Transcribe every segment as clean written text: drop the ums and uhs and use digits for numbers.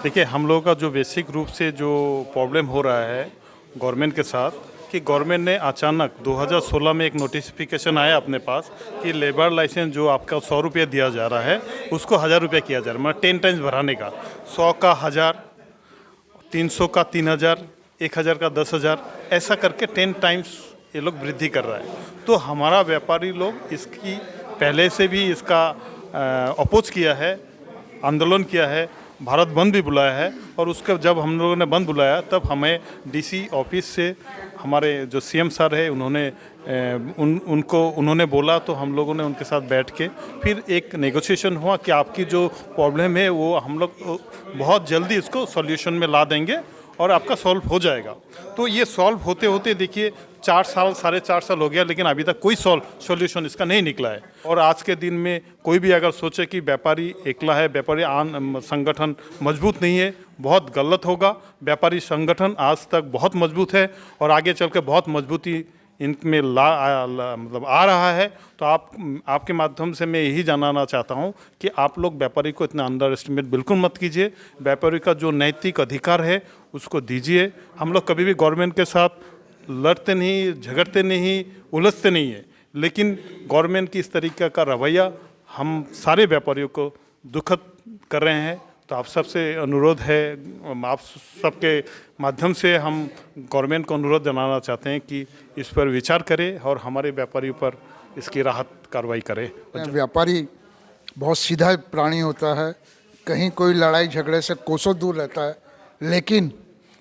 देखिए, हम लोगों का जो बेसिक रूप से जो प्रॉब्लम हो रहा है गवर्नमेंट के साथ, कि गवर्नमेंट ने अचानक 2016 में एक नोटिफिकेशन आया अपने पास कि लेबर लाइसेंस जो आपका 100 रुपये दिया जा रहा है उसको 1000 रुपये किया जा रहा है, मतलब 10 टाइम्स बढ़ाने का। 100 का 1000, 300 का 3000, 1000 का 10,000, ऐसा करके 10 टाइम्स ये लोग वृद्धि कर रहा है। तो हमारा व्यापारी लोग इसकी पहले से भी इसका अपोज किया है, आंदोलन किया है, भारत बंद भी बुलाया है। और उसके जब हम लोगों ने बंद बुलाया तब हमें डीसी ऑफिस से हमारे जो सीएम सर है उन्होंने उन्होंने बोला, तो हम लोगों ने उनके साथ बैठ के फिर एक नेगोशिएशन हुआ कि आपकी जो प्रॉब्लम है वो हम लोग बहुत जल्दी इसको सॉल्यूशन में ला देंगे और आपका सॉल्व हो जाएगा। तो ये सॉल्व होते होते देखिए 4 साल 4.5 साल हो गया, लेकिन अभी तक कोई सॉल्यूशन इसका नहीं निकला है। और आज के दिन में कोई भी अगर सोचे कि व्यापारी एकला है, व्यापारी संगठन मजबूत नहीं है, बहुत गलत होगा। व्यापारी संगठन आज तक बहुत मजबूत है और आगे चल के बहुत मजबूती इनमें मतलब आ रहा है। तो आपके माध्यम से मैं यही जानना चाहता हूं कि आप लोग व्यापारी को इतना अंडर एस्टिमेट बिल्कुल मत कीजिए। व्यापारी का जो नैतिक अधिकार है उसको दीजिए। हम लोग कभी भी गवर्नमेंट के साथ लड़ते नहीं, झगड़ते नहीं, उलझते नहीं है, लेकिन गवर्नमेंट की इस तरीके का रवैया हम सारे व्यापारियों को दुखद कर रहे हैं। तो आप सबसे अनुरोध है, आप सबके माध्यम से हम गवर्नमेंट को अनुरोध जनाना चाहते हैं कि इस पर विचार करें और हमारे व्यापारियों पर इसकी राहत कार्रवाई करें। व्यापारी बहुत सीधा प्राणी होता है, कहीं कोई लड़ाई झगड़े से कोसों दूर रहता है, लेकिन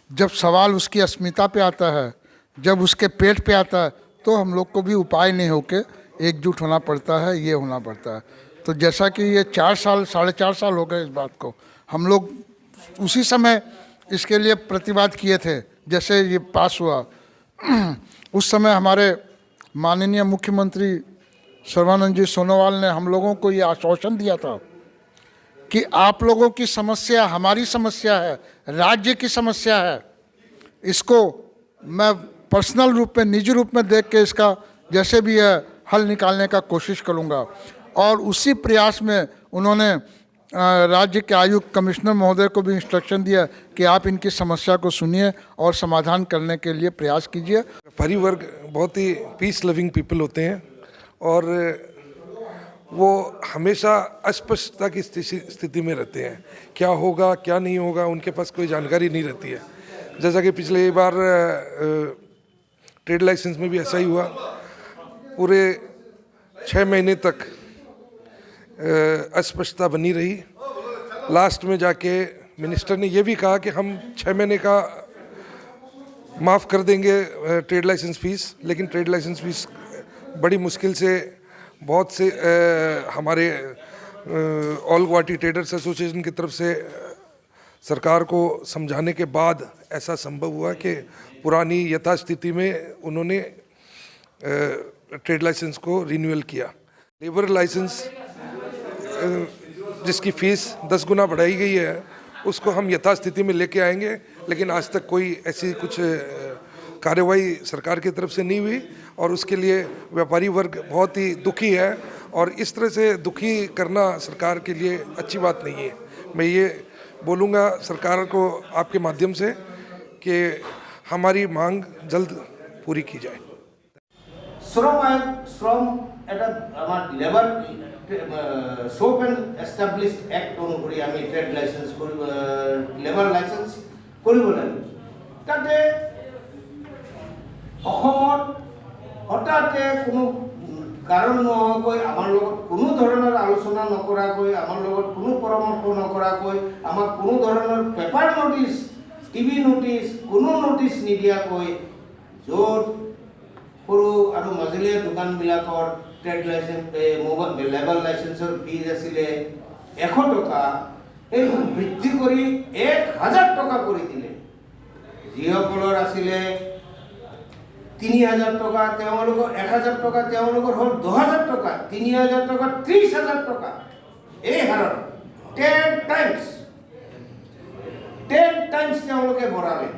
जब सवाल उसकी अस्मिता पे आता है, जब उसके पेट पे आता है, तो हम लोग को भी उपाय नहीं होके एकजुट होना पड़ता है, ये होना पड़ता है। तो जैसा कि ये 4 साल 4.5 साल हो गए इस बात को, हम लोग उसी समय इसके लिए प्रतिवाद किए थे जैसे ये पास हुआ। उस समय हमारे माननीय मुख्यमंत्री सर्बानंद जी सोनोवाल ने हम लोगों को ये आश्वासन दिया था कि आप लोगों की समस्या हमारी समस्या है, राज्य की समस्या है। इसको मैं पर्सनल रूप में, निजी रूप में देख के इसका जैसे भी है हल निकालने का कोशिश करूँगा। और उसी प्रयास में उन्होंने राज्य के आयुक्त कमिश्नर महोदय को भी इंस्ट्रक्शन दिया कि आप इनकी समस्या को सुनिए और समाधान करने के लिए प्रयास कीजिए। व्यापारी वर्ग बहुत ही पीस लविंग पीपल होते हैं और वो हमेशा अस्पष्टता की स्थिति में रहते हैं। क्या होगा क्या नहीं होगा उनके पास कोई जानकारी नहीं रहती है। जैसा कि पिछले बार ट्रेड लाइसेंस में भी ऐसा ही हुआ। पूरे 6 महीने तक अस्पष्टता बनी रही। लास्ट में जाके मिनिस्टर ने ये भी कहा कि हम 6 महीने का माफ़ कर देंगे ट्रेड लाइसेंस फ़ीस, लेकिन ट्रेड लाइसेंस फ़ीस बड़ी मुश्किल से बहुत से हमारे ऑल गुवाहाटी ट्रेडर्स एसोसिएशन की तरफ से सरकार को समझाने के बाद ऐसा संभव हुआ कि पुरानी यथास्थिति में उन्होंने ट्रेड लाइसेंस को रिन्यूअल किया। लेबर लाइसेंस जिसकी फ़ीस 10 गुना बढ़ाई गई है उसको हम यथास्थिति में लेके आएंगे, लेकिन आज तक कोई ऐसी कुछ कार्रवाई सरकार की तरफ से नहीं हुई और उसके लिए व्यापारी वर्ग बहुत ही दुखी है। और इस तरह से दुखी करना सरकार के लिए अच्छी बात नहीं है। मैं ये बोलूँगा सरकार को आपके माध्यम से कि हमारी मांग जल्द पूरी की जाए। শ্রম এটা আমার labour shop and established act অনুসৰি আমি ট্ৰেড লাইসেন্স কৰিব, লেবাৰ লাইসেন্স কৰিব লাগে। তাতে অসমত হঠাতে কোনো কাৰণ নোহোৱাকৈ আমাৰ লগত কোনো ধৰণৰ আলোচনা নকৰাকৈ, আমাৰ লগত কোনো পৰামৰ্শ নকৰাকৈ, আমাক কোনো ধৰণৰ পেপাৰ নোটিছ, টিভি নোটিছ, কোনো নোটিছ নিদিয়াকৈ য'ত সৰু আৰু মজলীয়া দোকানবিলাকৰ ট্ৰেড লাইসেন্স লেবাৰ লাইসেন্সৰ ফিজ আছিলে 100 টকা, এইটো বৃদ্ধি কৰি 1000 টকা কৰি দিলে। যিসকলৰ আছিলে 3000 টকা তেওঁলোকৰ 1000 টকা, তেওঁলোকৰ হ'ল 2000 টকা, 3000 টকা 30000 টকা। এই হাৰত 10 টাইমছ তেওঁলোকে বঢ়ালে।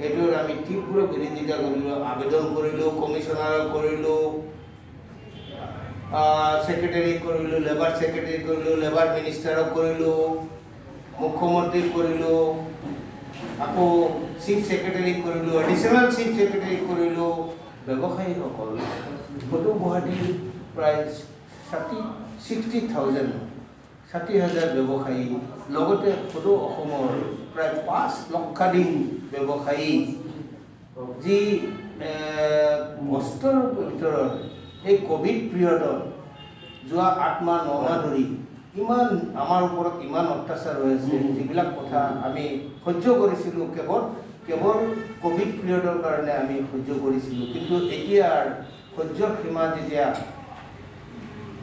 এইটোৰ আমি তীব্ৰ বিৰোধিতা কৰিলোঁ, আবেদন কৰিলোঁ, কমিশনাৰক কৰিলোঁ, সেক্ৰেটাৰী কৰিলোঁ, লেবাৰ সেক্ৰেটাৰী কৰিলোঁ, লেবাৰ মিনিষ্টাৰক কৰিলোঁ। মুখ্যমন্ত্ৰী কৰিলোঁ, আকৌ চিফ ছেক্ৰেটাৰী কৰিলোঁ, এডিশ্যনেল চিফ ছেক্ৰেটাৰী কৰিলোঁ। ব্যৱসায়ীসকল সদৌ গুৱাহাটীৰ প্ৰায় 60,000 ব্যৱসায়ী, লগতে সদৌ অসমৰ প্ৰায় 5 লক্ষাধিক ব্যৱসায়ী যি কষ্টৰ ভিতৰত এই ক'ভিড পিৰিয়ডত যোৱা 8 মাহ 9 মাহ ধৰি ইমান আমাৰ ওপৰত ইমান অত্যাচাৰ হৈ আছে, যিবিলাক কথা আমি সহ্য কৰিছিলোঁ কেৱল ক'ভিড পিৰিয়ডৰ কাৰণে আমি সহ্য কৰিছিলোঁ। কিন্তু এতিয়া সহ্যৰ সীমা যেতিয়া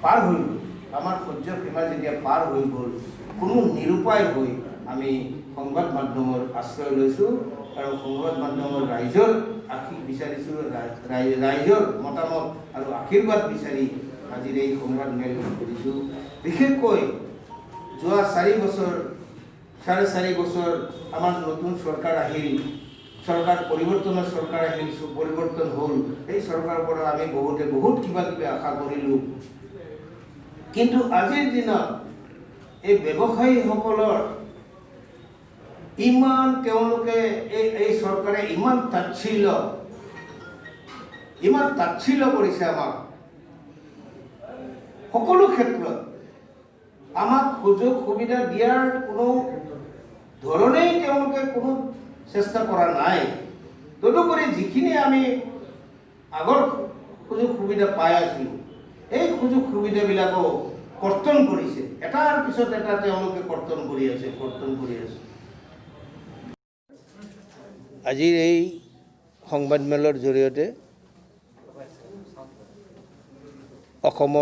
পাৰ হৈ গ'ল, আমাৰ সহ্যৰ সীমা যেতিয়া পাৰ হৈ গ'ল, কোনো নিৰুপায় হৈ আমি সংবাদ মাধ্যমৰ আশ্ৰয় লৈছোঁ আৰু সংবাদ মাধ্যমৰ ৰাইজৰ আশীষ বিচাৰিছোঁ, ৰাইজৰ মতামত আৰু আশীৰ্বাদ বিচাৰি আজিৰ এই সংবাদ মেল কৰিছোঁ। বিশেষকৈ যোৱা 4 বছৰ 4.5 বছৰ আমাৰ নতুন চৰকাৰ আহিল, চৰকাৰ পৰিৱৰ্তনৰ চৰকাৰ আহিল, পৰিৱৰ্তন হ'ল। এই চৰকাৰৰ পৰা আমি বহুত কিবা কিবি আশা কৰিলোঁ। কিন্তু আজিৰ দিনত এই ব্যৱসায়ীসকলৰ ইমান তেওঁলোকে এই চৰকাৰে ইমান তাচ্ছিল্য কৰিছে আমাক, সকলো ক্ষেত্ৰত আমাক সুযোগ সুবিধা দিয়াৰ কোনো ধৰণেই তেওঁলোকে কোনো চেষ্টা কৰা নাই। তদুপৰি যিখিনি আমি আগৰ সুযোগ সুবিধা পাই আছিলোঁ, এই সুযোগ সুবিধাবিলাকো কৰ্তন কৰিছে, এটাৰ পিছত এটা তেওঁলোকে কৰ্তন কৰি আছে। আজিৰ এই সংবাদমেলৰ জৰিয়তে অসম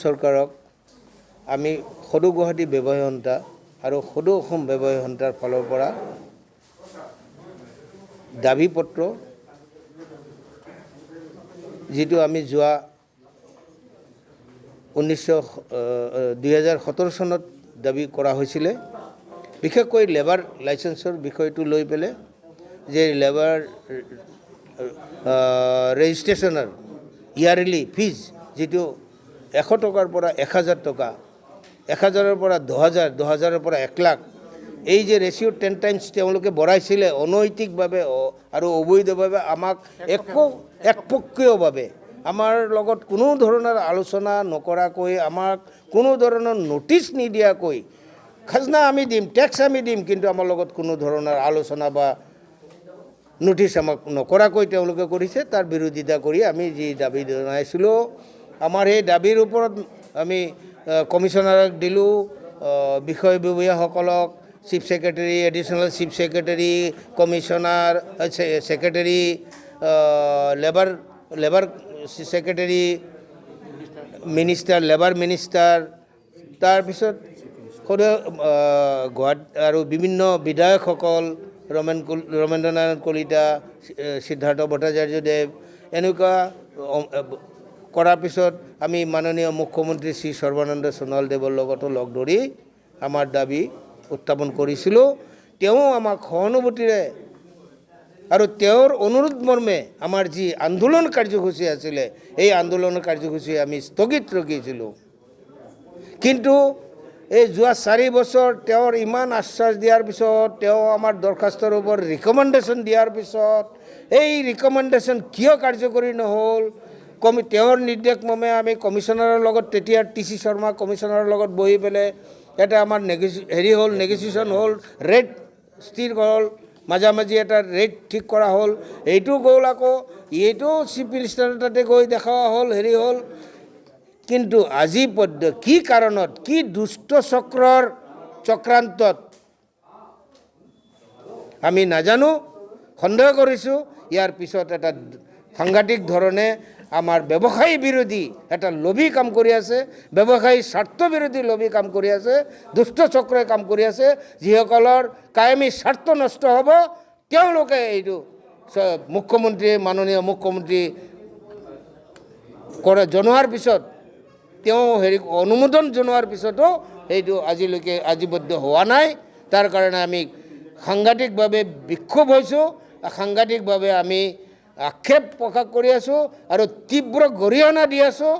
চৰকাৰক আমি সদৌ গুৱাহাটী ব্যৱসায়ী সন্থা আৰু সদৌ অসম ব্যৱসায়ী সন্থাৰ ফালৰ পৰা দাবী পত্ৰ, যিটো আমি যোৱা 2017 চনত দাবী কৰা হৈছিলে, বিশেষকৈ লেবাৰ লাইচেন্সৰ বিষয়টো লৈ পেলাই, যে লেবাৰ ৰেজিষ্ট্ৰেশ্যনৰ ইয়াৰলি ফিজ যিটো 100 টকাৰ পৰা 1000 টকা, 1000ৰ পৰা 2000, 2000ৰ পৰা 1 লাখ, এই যে ৰেচিঅ' 10 টাইমছ তেওঁলোকে বঢ়াইছিলে অনৈতিকভাৱে আৰু অবৈধভাৱে, আমাক একপক্ষীয়ভাৱে আমাৰ লগত কোনো ধৰণৰ আলোচনা নকৰাকৈ, আমাক কোনো ধৰণৰ নটিচ নিদিয়াকৈ, খাজনা আমি দিম, টেক্স আমি দিম, কিন্তু আমাৰ লগত কোনো ধৰণৰ আলোচনা বা নটিচ আমাক নকৰাকৈ তেওঁলোকে কৰিছে। তাৰ বিৰোধিতা কৰি আমি যি দাবী জনাইছিলোঁ, আমাৰ এই দাবীৰ ওপৰত আমি কমিশ্যনাৰক দিলোঁ, বিষয়ববীয়াসকলক, chief secretary, additional chief secretary, commissioner, secretary, labour secretary, minister, labour minister, তাৰপিছত গুৱাহাটী আৰু বিভিন্ন বিধায়কসকল, ৰমেন্দ্ৰ নাৰায়ণ কলিতা, সিদ্ধাৰ্থ ভট্টাচাৰ্যদেৱ, এনেকুৱা কৰাৰ পিছত আমি মাননীয় মুখ্যমন্ত্ৰী শ্ৰী সৰ্বানন্দ সোণোৱালদেৱৰ লগতো লগ ধৰি আমাৰ দাবী উত্থাপন কৰিছিলোঁ। তেওঁ আমাক সহানুভূতিৰে আৰু তেওঁৰ অনুৰোধ মৰ্মে আমাৰ যি আন্দোলন কাৰ্যসূচী আছিলে, এই আন্দোলন কাৰ্যসূচী আমি স্থগিত ৰাখিছিলোঁ। কিন্তু এই যোৱা 4 বছৰ তেওঁৰ ইমান আশ্বাস দিয়াৰ পিছত, তেওঁ আমাৰ দৰখাস্তৰ ওপৰত ৰিকমেণ্ডেশ্যন দিয়াৰ পিছত, এই ৰিকমেণ্ডেশ্যন কিয় কাৰ্যকৰী নহ'ল, তেওঁৰ নিৰ্দেশ মৰ্মে আমি কমিশ্যনাৰৰ লগত, তেতিয়া TC শৰ্মা কমিশ্যনাৰৰ লগত বহি পেলাই এটা আমাৰ নেগচিয়েশ্যন হ'ল, ৰেট স্থিৰ হ'ল, মাজামাজি এটা ৰেট ঠিক কৰা হ'ল, এইটো গ'ল, আকৌ এইটো চিফ মিনিষ্টাৰৰ তাতে গৈ দেখা হ'ল, হ'ল। কিন্তু আজি কি কাৰণত, কি দুষ্ট চক্ৰান্তত আমি নাজানো, সন্দেহ কৰিছোঁ। ইয়াৰ পিছত এটা সাংঘাতিক ধৰণে আমাৰ ব্যৱসায়ী বিৰোধী এটা লবি কাম কৰি আছে, ব্যৱসায়ী স্বাৰ্থ বিৰোধী লবি কাম কৰি আছে, দুষ্ট চক্ৰই কাম কৰি আছে, যিসকলৰ কায়েমী স্বাৰ্থ নষ্ট হ'ব, তেওঁলোকে এইটো মাননীয় মুখ্যমন্ত্ৰী জনোৱাৰ পিছত, তেওঁ অনুমোদন জনোৱাৰ পিছতো এইটো আজিলৈকে আজিবদ্ধ হোৱা নাই। তাৰ কাৰণে আমি সাংঘাতিকভাৱে বিক্ষোভ হৈছোঁ, সাংঘাতিকভাৱে আমি আক্ষেপ প্ৰকাশ কৰি আছোঁ আৰু তীব্ৰ গৰিহণা দি আছোঁ।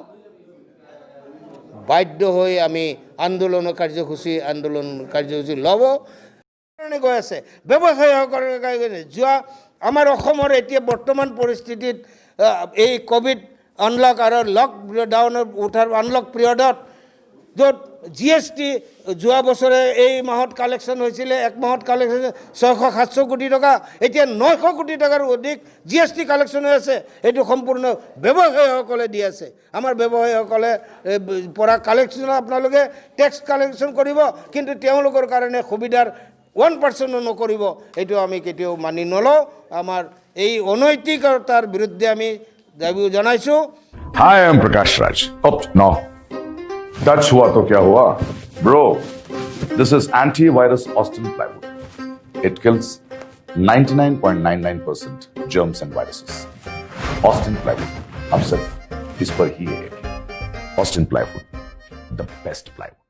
বাধ্য হৈ আমি আন্দোলন কাৰ্যসূচী ল'ব কাৰণে গৈ আছে ব্যৱসায়ীসকলে যোৱা আমাৰ অসমৰ এতিয়া বৰ্তমান পৰিস্থিতিত এই কোভিড আনলক আৰু লকডাউনৰ উঠাৰ আনলক পিৰিয়ডত য'ত GST যোৱা বছৰে এই মাহত কালেকশ্যন হৈছিলে এক মাহত কালেকশ্যন 600-700 কোটি টকা এতিয়া 900 কোটি টকাৰ অধিক GST কালেকশ্যন হৈ আছে এইটো সম্পূৰ্ণ ব্যৱসায়ীসকলে দি আছে আমাৰ ব্যৱসায়ীসকলে পৰা কালেকশ্যন আপোনালোকে টেক্স কালেকশ্যন কৰিব কিন্তু তেওঁলোকৰ কাৰণে সুবিধাৰ 1% নকৰিব এইটো আমি কেতিয়াও মানি নলওঁ আমাৰ এই অনৈতিকতাৰ বিৰুদ্ধে আমি দাবী জনাইছোঁ Hi, I am Prakash Raj. Oops, no. Touch hua to kya hua? Bro, this is antivirus Austin plywood. It kills 99.99% germs and viruses. Austin plywood. अब सिर्फ इस पर ही है Austin plywood, the best plywood.